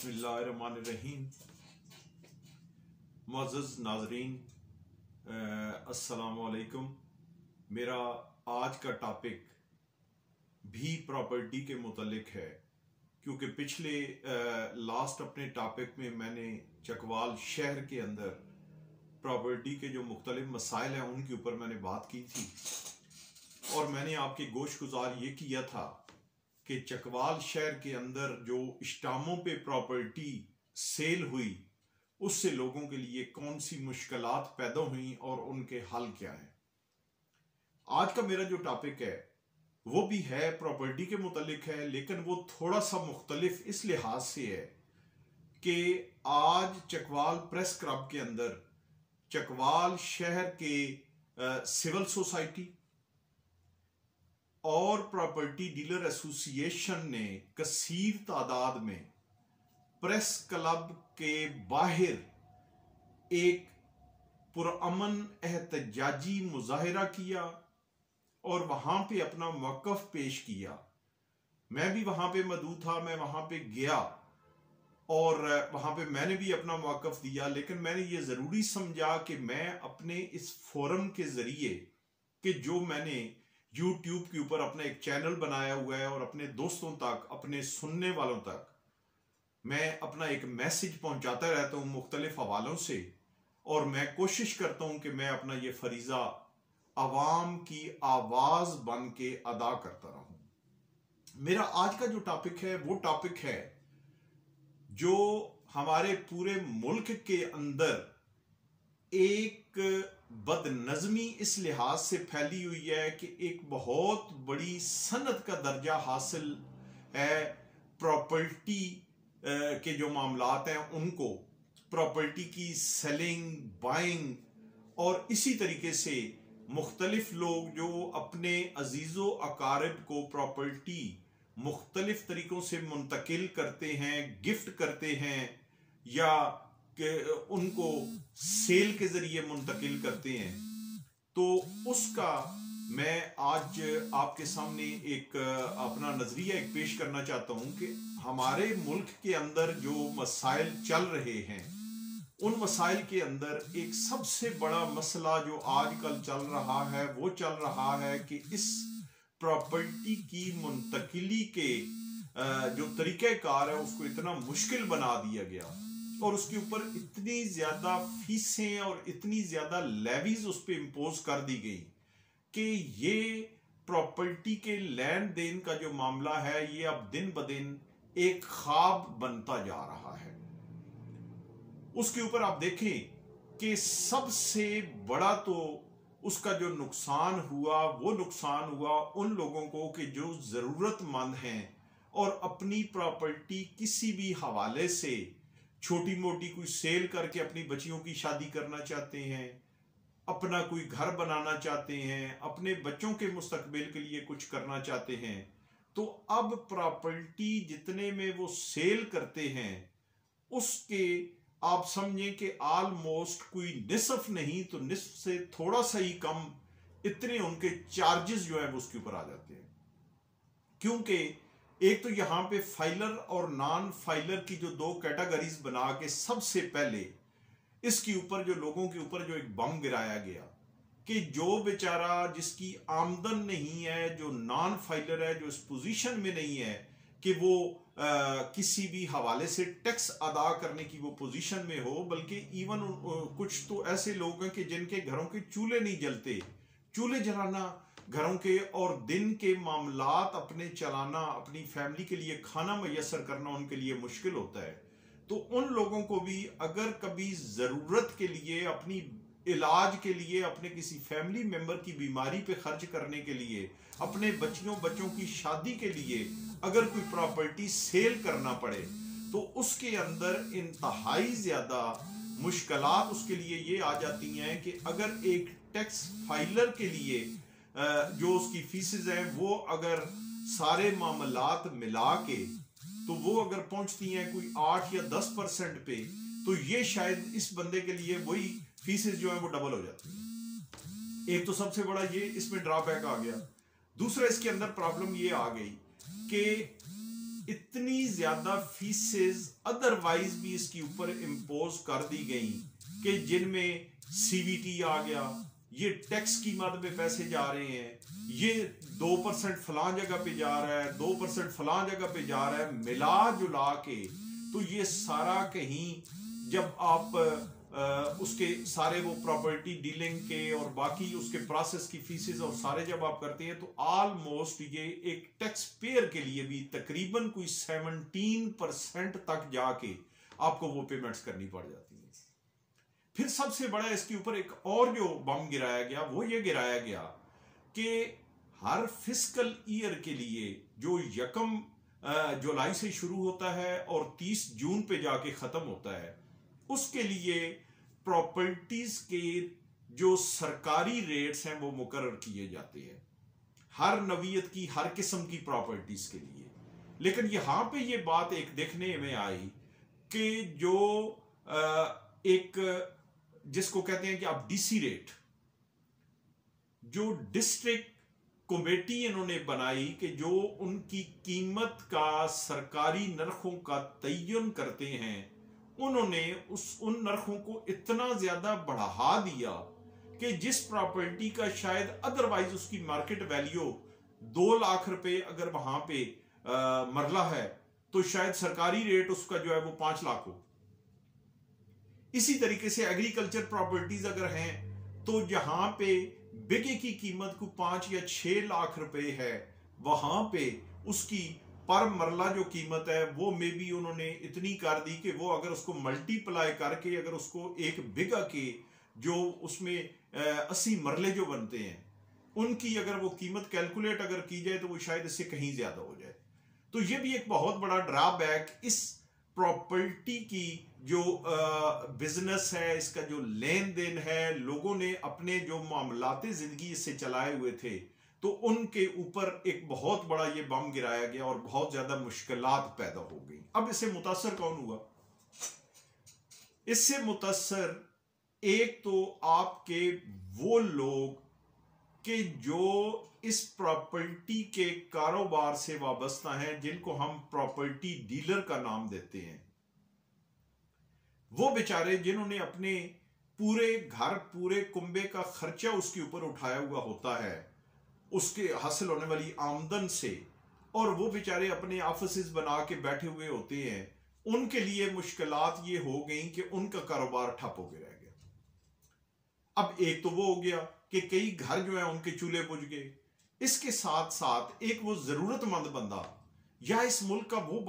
बिस्मिल्लाहिर्रहमानिर्रहीम। मुअज़्ज़ज़ नाज़रीन, अस्सलामु अलैकुम। मेरा आज का टॉपिक भी प्रॉपर्टी के मुतल्लिक है, क्योंकि पिछले लास्ट अपने टॉपिक में मैंने चकवाल शहर के अंदर प्रॉपर्टी के जो मुख्तलिफ मसाइल हैं उनके ऊपर मैंने बात की थी, और मैंने आपके गोशगुजार ये किया था कि चकवाल शहर के अंदर जो इस्टामों पे प्रॉपर्टी सेल हुई उससे लोगों के लिए कौन सी मुश्किलात पैदा हुई और उनके हल क्या हैं। आज का मेरा जो टॉपिक है वो भी है प्रॉपर्टी के मुतल्लिक है, लेकिन वो थोड़ा सा मुख्तलिफ इस लिहाज से है कि आज चकवाल प्रेस क्लब के अंदर चकवाल शहर के सिविल सोसाइटी और प्रॉपर्टी डीलर एसोसिएशन ने कसीर तादाद में प्रेस क्लब के बाहर एक पुरअमन एहतजाजी मुजाहिरा किया और वहां पे अपना मौक़िफ़ पेश किया। मैं भी वहां पे मौजूद था, मैं वहां पे गया और वहां पे मैंने भी अपना मौक़िफ़ दिया, लेकिन मैंने ये ज़रूरी समझा कि मैं अपने इस फोरम के ज़रिए कि जो मैंने यूट्यूब के ऊपर अपना एक चैनल बनाया हुआ है और अपने दोस्तों तक, अपने सुनने वालों तक मैं अपना एक मैसेज पहुंचाता रहता हूं मुख्तलिफ हवालों से, और मैं कोशिश करता हूं कि मैं अपना ये फरीज़ा आवाम की आवाज़ बन के अदा करता रहूं। मेरा आज का जो टॉपिक है वो टॉपिक है जो हमारे पूरे मुल्क के अंदर एक बदनज़मी इस लिहाज से फैली हुई है कि एक बहुत बड़ी सनत का दर्जा हासिल है प्रॉपर्टी के जो मामलात हैं उनको, प्रॉपर्टी की सेलिंग, बाइंग, और इसी तरीके से मुख्तलिफ लोग जो अपने अजीज़ो अकारिब को प्रॉपर्टी मुख्तलिफ तरीकों से मुंतकिल करते हैं, गिफ्ट करते हैं या कि उनको सेल के जरिए मुंतकिल करते हैं। तो उसका मैं आज आपके सामने एक अपना नजरिया एक पेश करना चाहता हूं कि हमारे मुल्क के अंदर जो मसाइल चल रहे हैं उन मसाइल के अंदर एक सबसे बड़ा मसला जो आजकल चल रहा है वो चल रहा है कि इस प्रॉपर्टी की मुंतकिली के जो तरीक़ेकार है उसको इतना मुश्किल बना दिया गया और उसके ऊपर इतनी ज्यादा फीसें और इतनी ज्यादा लेवीज उस पर इम्पोज कर दी गई कि ये प्रॉपर्टी के लेन देन का जो मामला है ये अब दिन ब दिन एक ख्वाब बनता जा रहा है। उसके ऊपर आप देखें कि सबसे बड़ा तो उसका जो नुकसान हुआ वो नुकसान हुआ उन लोगों को कि जो जरूरतमंद हैं और अपनी प्रॉपर्टी किसी भी हवाले से छोटी मोटी कोई सेल करके अपनी बच्चियों की शादी करना चाहते हैं, अपना कोई घर बनाना चाहते हैं, अपने बच्चों के मुस्तकबिल के लिए कुछ करना चाहते हैं। तो अब प्रॉपर्टी जितने में वो सेल करते हैं उसके आप समझें कि ऑलमोस्ट कोई निसफ नहीं तो निसफ से थोड़ा सा ही कम इतने उनके चार्जेस जो है वो उसके ऊपर आ जाते हैं। क्योंकि एक तो यहाँ पे फाइलर और नॉन फाइलर की जो दो कैटेगरीज बना के सबसे पहले इसके ऊपर जो लोगों के ऊपर जो एक बम गिराया गया कि जो बेचारा जिसकी आमदन नहीं है, जो नॉन फाइलर है, जो इस पोजीशन में नहीं है कि वो किसी भी हवाले से टैक्स अदा करने की वो पोजीशन में हो, बल्कि इवन कुछ तो ऐसे लोग हैं कि जिनके घरों के चूल्हे नहीं जलते, चूल्हे जलाना घरों के और दिन के मामलात अपने चलाना, अपनी फैमिली के लिए खाना मैसर करना उनके लिए मुश्किल होता है। तो उन लोगों को भी अगर कभी जरूरत के लिए, अपनी इलाज के लिए, अपने किसी फैमिली मेंबर की बीमारी पे खर्च करने के लिए, अपने बच्चों की शादी के लिए अगर कोई प्रॉपर्टी सेल करना पड़े तो उसके अंदर इंतहाई ज्यादा मुश्किलात उसके लिए ये आ जाती हैं कि अगर एक टैक्स फाइलर के लिए जो उसकी फीसेज हैं वो अगर सारे मामलात मिला के तो वो अगर पहुंचती हैं कोई 8 या 10% पे, तो ये शायद इस बंदे के लिए वही फीसेज जो है वो डबल हो जाती है। एक तो सबसे बड़ा ये इसमें ड्रॉबैक आ गया। दूसरा इसके अंदर प्रॉब्लम ये आ गई कि इतनी ज्यादा फीसेस अदरवाइज भी इसके ऊपर इम्पोज कर दी गई कि जिनमें सीवीटी आ गया, ये टैक्स की मद में पैसे जा रहे हैं, ये 2% फलां जगह पे जा रहा है, 2% फलां जगह पे जा रहा है, मिला जुला के तो ये सारा कहीं जब आप उसके सारे वो प्रॉपर्टी डीलिंग के और बाकी उसके प्रोसेस की फीसेस और सारे जब आप करते हैं तो ऑलमोस्ट ये एक टैक्स पेयर के लिए भी तकरीबन कोई 17% तक जाके आपको वो पेमेंट्स करनी पड़ जाती है। फिर सबसे बड़ा इसके ऊपर एक और जो बम गिराया गया वो ये गिराया गया कि हर फिस्कल ईयर के लिए जो 1 जुलाई से शुरू होता है और 30 जून पे जाके खत्म होता है, उसके लिए प्रॉपर्टीज के जो सरकारी रेट्स हैं वो मुकर्रर किए जाते हैं हर नवीयत की, हर किस्म की प्रॉपर्टीज के लिए। लेकिन यहां पे ये बात एक देखने में आई कि जो एक जिसको कहते हैं कि आप डीसी रेट, जो डिस्ट्रिक्ट कमेटी इन्होंने बनाई कि जो उनकी कीमत का सरकारी नरखों का तयन करते हैं, उन्होंने उन नरखों को इतना ज्यादा बढ़ा दिया कि जिस प्रॉपर्टी का शायद अदरवाइज उसकी मार्केट वैल्यू 2 लाख रुपए अगर वहां पे मरला है तो शायद सरकारी रेट उसका जो है वो 5 लाख हो। इसी तरीके से एग्रीकल्चर प्रॉपर्टीज अगर हैं तो जहां पे बिगे की कीमत को 5 या 6 लाख रुपए है, वहां पे उसकी पर मरला जो कीमत है वो में भी उन्होंने इतनी कर दी कि वो अगर उसको मल्टीप्लाई करके अगर उसको एक बिगा के जो उसमें 80 मरले जो बनते हैं उनकी अगर वो कीमत कैलकुलेट अगर की जाए तो वो शायद इससे कहीं ज्यादा हो जाए। तो ये भी एक बहुत बड़ा ड्रॉबैक इस प्रॉपर्टी की जो बिजनेस है, इसका जो लेन देन है, लोगों ने अपने जो मामलाते जिंदगी इससे चलाए हुए थे तो उनके ऊपर एक बहुत बड़ा ये बम गिराया गया और बहुत ज्यादा मुश्किलात पैदा हो गई। अब इससे मुतासर कौन हुआ? इससे मुतासर एक तो आपके वो लोग कि जो इस प्रॉपर्टी के कारोबार से वाबस्ता हैं, जिनको हम प्रॉपर्टी डीलर का नाम देते हैं, वो बेचारे जिन्होंने अपने पूरे घर पूरे कुंबे का खर्चा उसके ऊपर उठाया हुआ होता है उसके हासिल होने वाली आमदन से, और वो बेचारे अपने ऑफिस बना के बैठे हुए होते हैं, उनके लिए मुश्किलात ये हो गई कि उनका कारोबार ठप हो गया रह गया। अब एक तो वो हो गया कि कई घर जो है उनके चूल्हे बुझ गए। इसके साथ साथ एक वो जरूरतमंद बंदा या इस मुल्क का वो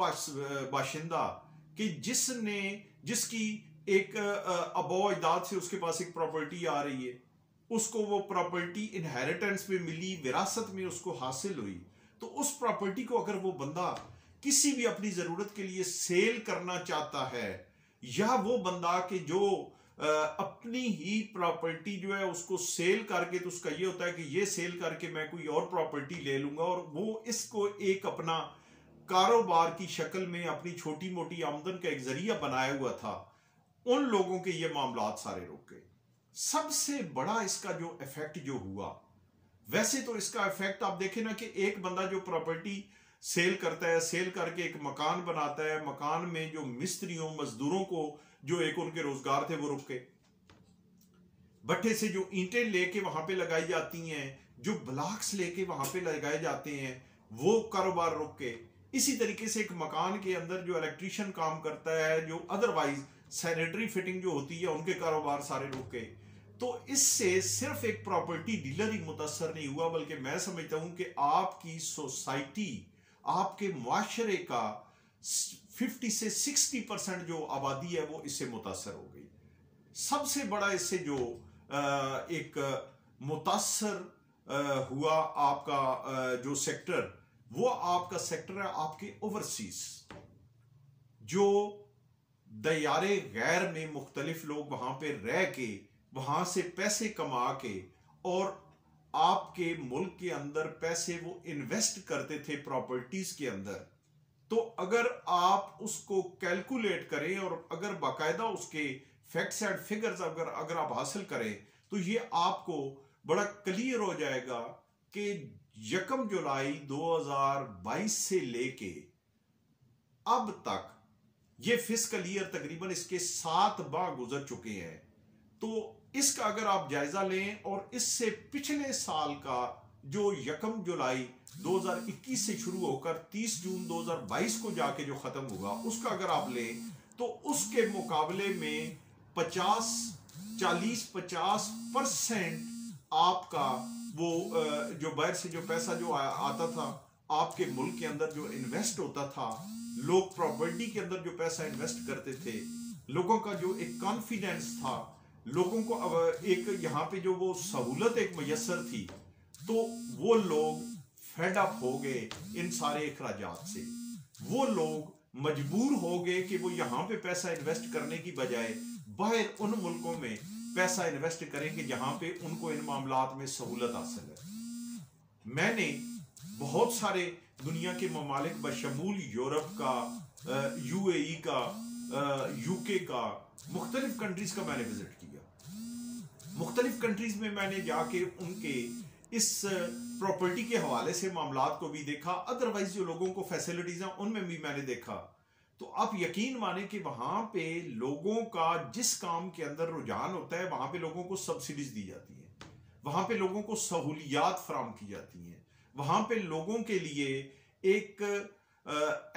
बाशिंदा कि जिसकी एक अबो अजदाद से उसके पास एक प्रॉपर्टी आ रही है, उसको वो प्रॉपर्टी इनहेरिटेंस में मिली, विरासत में उसको हासिल हुई, तो उस प्रॉपर्टी को अगर वो बंदा किसी भी अपनी जरूरत के लिए सेल करना चाहता है, या वो बंदा कि जो अपनी ही प्रॉपर्टी जो है उसको सेल करके, तो उसका ये होता है कि ये सेल करके मैं कोई और प्रॉपर्टी ले लूंगा और वो इसको एक अपना कारोबार की शक्ल में अपनी छोटी मोटी आमदन का एक जरिया बनाया हुआ था, उन लोगों के ये मामलात सारे रुक गए। सबसे बड़ा इसका जो इफेक्ट जो हुआ, वैसे तो इसका इफेक्ट आप देखें ना कि एक बंदा जो प्रॉपर्टी सेल करता है, सेल करके एक मकान बनाता है, मकान में जो मिस्त्रियों मजदूरों को जो एक उनके रोजगार थे वो रुक गए। भट्टे से जो ईंटें लेके वहां पे लगाई जाती हैं, जो ब्लॉक्स लेके वहां पे लगाए जाते हैं, वो कारोबार रुक गए। इसी तरीके से एक मकान के अंदर जो इलेक्ट्रीशियन काम करता है, जो अदरवाइज सैनिटरी फिटिंग जो होती है, उनके कारोबार सारे रुक गए। तो इससे सिर्फ एक प्रॉपर्टी डीलर ही मुतासर नहीं हुआ, बल्कि मैं समझता हूं कि आपकी सोसाइटी, आपके मुआशरे का 50 से 60% जो आबादी है वो इससे मुतासर हो गई। सबसे बड़ा इससे जो एक मुतासर हुआ आपका जो सेक्टर, वो आपका सेक्टर है आपके ओवरसीज, जो दयारे गैर में मुख्तलिफ लोग वहां पे रह के वहां से पैसे कमा के और आपके मुल्क के अंदर पैसे वो इन्वेस्ट करते थे प्रॉपर्टीज के अंदर। तो अगर आप उसको कैलकुलेट करें और अगर बाकायदा उसके फैक्ट्स एंड फिगर्स अगर आप हासिल करें, तो ये आपको बड़ा क्लियर हो जाएगा कि 1 जुलाई 2022 से लेके अब तक ये फिस्कल ईयर तकरीबन इसके 7 माह गुजर चुके हैं। तो इसका अगर आप जायजा लें और इससे पिछले साल का जो 1 जुलाई 2021 से शुरू होकर 30 जून 2022 को जाके जो खत्म हुआ उसका अगर आप लें तो उसके मुकाबले में 40-50% आपका वो जो बाहर से जो पैसा जो आता था आपके मुल्क के अंदर जो इन्वेस्ट होता था, लोग प्रॉपर्टी के अंदर जो पैसा इन्वेस्ट करते थे, लोगों का जो एक कॉन्फिडेंस था, लोगों को अब एक यहाँ पे जो वो सहूलत एक मैसर थी, तो वो लोग फेड अप हो गए इन सारे अखराजात से। वो लोग मजबूर हो गए कि वो यहाँ पे पैसा इन्वेस्ट करने की बजाय बाहर उन मुल्कों में पैसा इन्वेस्ट करें कि जहाँ पे उनको इन मामलात में सहूलत हासिल है। मैंने बहुत सारे दुनिया के ममालिक बशमूल यूरोप का, यूएई का, यूके का, मुख्तलिफ कंट्रीज का मैंने विजिट किया। मुख्तलिफ कंट्रीज में मैंने जाके उनके इस प्रॉपर्टी के हवाले से मामलात को भी देखा, अदरवाइज जो लोगों को फैसिलिटीज हैं उनमें भी मैंने देखा। तो आप यकीन माने कि वहां पे लोगों का जिस काम के अंदर रुझान होता है वहां पे लोगों को सब्सिडीज दी जाती है, वहां पे लोगों को सहूलियात फराम की जाती हैं, वहां पे लोगों के लिए एक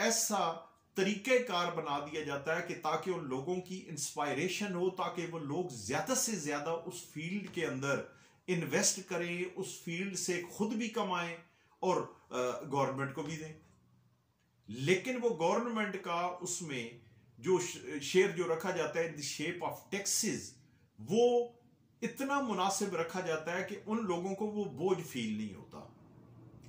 ऐसा तरीक़ेकार बना दिया जाता है कि ताकि उन लोगों की इंस्पायरेशन हो, ताकि वो लोग ज्यादा से ज्यादा उस फील्ड के अंदर इन्वेस्ट करें, उस फील्ड से खुद भी कमाएं और गवर्नमेंट को भी दें। लेकिन वो गवर्नमेंट का उसमें जो शेयर जो रखा जाता है in the shape of taxes, वो इतना मुनासिब रखा जाता है कि उन लोगों को वो बोझ फील नहीं होता।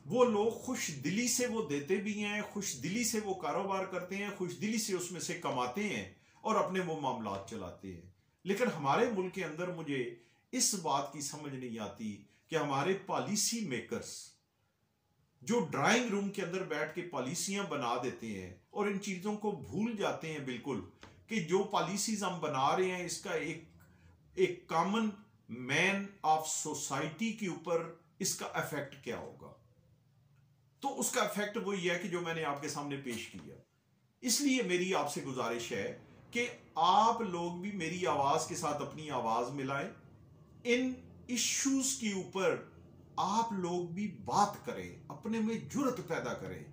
वो लोग खुश दिली से वो देते भी हैं, खुश दिली से वो कारोबार करते हैं, खुश दिली से उसमें से कमाते हैं और अपने वो मामलात चलाते हैं। लेकिन हमारे मुल्क के अंदर मुझे इस बात की समझ नहीं आती कि हमारे पॉलिसी मेकर्स जो ड्राइंग रूम के अंदर बैठ के पॉलिसियां बना देते हैं और इन चीजों को भूल जाते हैं बिल्कुल कि जो पॉलिसीज हम बना रहे हैं इसका एक कॉमन मैन ऑफ सोसाइटी के ऊपर इसका इफेक्ट क्या होगा। तो उसका इफेक्ट वही है कि जो मैंने आपके सामने पेश किया। इसलिए मेरी आपसे गुजारिश है कि आप लोग भी मेरी आवाज के साथ अपनी आवाज मिलाएं, इन इश्यूज के ऊपर आप लोग भी बात करें, अपने में जुर्रत पैदा करें,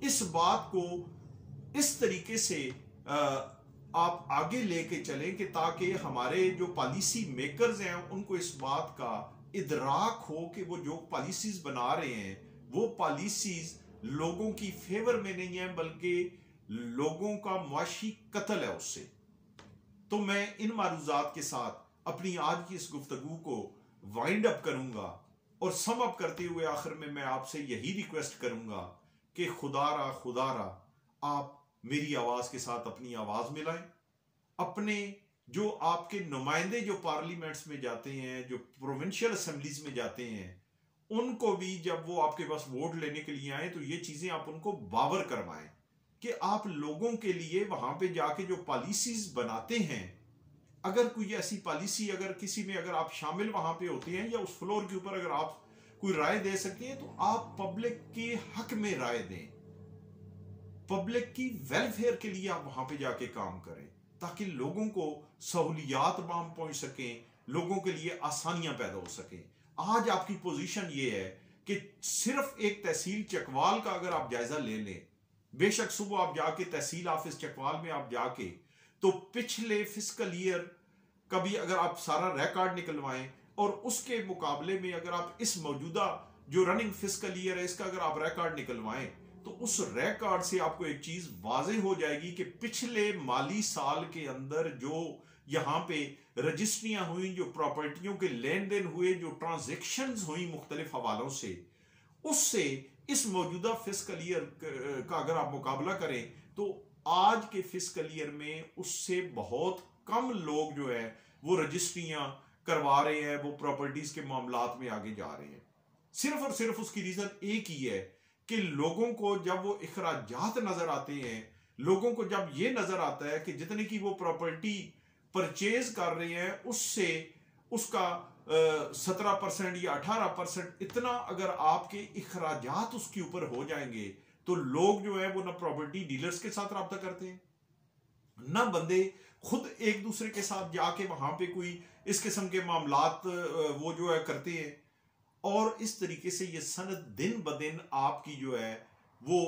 इस बात को इस तरीके से आप आगे लेके चलें कि ताकि हमारे जो पॉलिसी मेकर्स हैं उनको इस बात का इदराक हो कि वो जो पॉलिसीज बना रहे हैं वो पॉलिसीज लोगों की फेवर में नहीं है बल्कि लोगों का मुआशी कत्ल है उससे। तो मैं इन मारूजात के साथ अपनी आज की इस गुफ्तगू को वाइंड अप करूंगा और सम अप करते हुए आखिर में मैं आपसे यही रिक्वेस्ट करूंगा कि खुदारा आप मेरी आवाज के साथ अपनी आवाज मिलाएं। अपने जो आपके नुमाइंदे जो पार्लियामेंट्स में जाते हैं, जो प्रोविंशियल असेंबलीज में जाते हैं, उनको भी जब वो आपके पास वोट लेने के लिए आए तो ये चीजें आप उनको बावर करवाएं कि आप लोगों के लिए वहां पे जाके जो पॉलिसीज बनाते हैं, अगर कोई ऐसी पॉलिसी अगर किसी में अगर आप शामिल वहां पे होते हैं या उस फ्लोर के ऊपर अगर आप कोई राय दे सकते हैं तो आप पब्लिक के हक में राय दें, पब्लिक की वेलफेयर के लिए आप वहां पे जाके काम करें ताकि लोगों को सहूलियात वहां पहुंच सकें, लोगों के लिए आसानियां पैदा हो सकें। आज आपकी पोजीशन ये है कि सिर्फ एक तहसील चकवाल का अगर आप जायजा ले लें, बेशक सुबह आप जाके तहसील ऑफिस चकवाल में आप जाके तो पिछले फिस्कल ईयर का भी अगर आप सारा रिकॉर्ड निकलवाएं और उसके मुकाबले में अगर आप इस मौजूदा जो रनिंग फिस्कल ईयर है इसका अगर आप रिकॉर्ड निकलवाएं तो उस रिकॉर्ड से आपको एक चीज वाज़ेह हो जाएगी कि पिछले माली साल के अंदर जो यहां पे रजिस्ट्रियां हुई, जो प्रॉपर्टियों के लेन देन हुए, जो ट्रांजैक्शंस हुई मुख्तलिफ हवालों से, उससे इस मौजूदा फिस्कल ईयर का अगर आप मुकाबला करें तो आज के फिस्कल ईयर में उससे बहुत कम लोग जो है वो रजिस्ट्रियां करवा रहे हैं, वो प्रॉपर्टीज के मामलात में आगे जा रहे हैं। सिर्फ और सिर्फ उसकी रीजन एक ही है कि लोगों को जब वो इखराजात नजर आते हैं, लोगों को जब ये नजर आता है कि जितने की वो प्रॉपर्टी परचेज कर रहे हैं उससे उसका 17% या 18% इतना अगर आपके इखराजात उसके ऊपर हो जाएंगे तो लोग जो है वो ना प्रॉपर्टी डीलर्स के साथ रब्ता करते हैं, ना बंदे खुद एक दूसरे के साथ जाके वहां पे कोई इस किस्म के मामलात वो जो है करते हैं। और इस तरीके से ये सनत दिन ब दिन आपकी जो है वो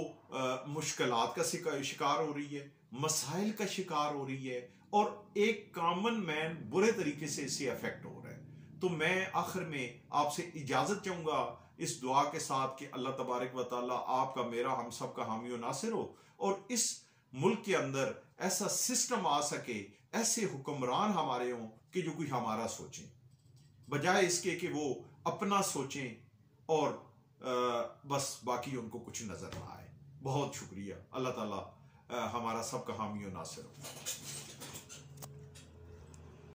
मुश्किलात का शिकार हो रही है, मसाइल का शिकार हो रही है, और एक कॉमन मैन बुरे तरीके से इससे अफेक्ट हो रहा है। तो मैं आखिर में आपसे इजाजत चाहूंगा इस दुआ के साथ कि अल्लाह तबारक व तआला आपका, मेरा, हम सब का हामी और नासिर हो, और इस मुल्क के अंदर ऐसा सिस्टम आ सके, ऐसे हुक्मरान हमारे हों कि जो कोई हमारा सोचें, बजाय इसके कि वो अपना सोचें और बस बाकी उनको कुछ नजर ना आए। बहुत शुक्रिया। अल्लाह ताला हमारा सबका हामी और नासिर हो।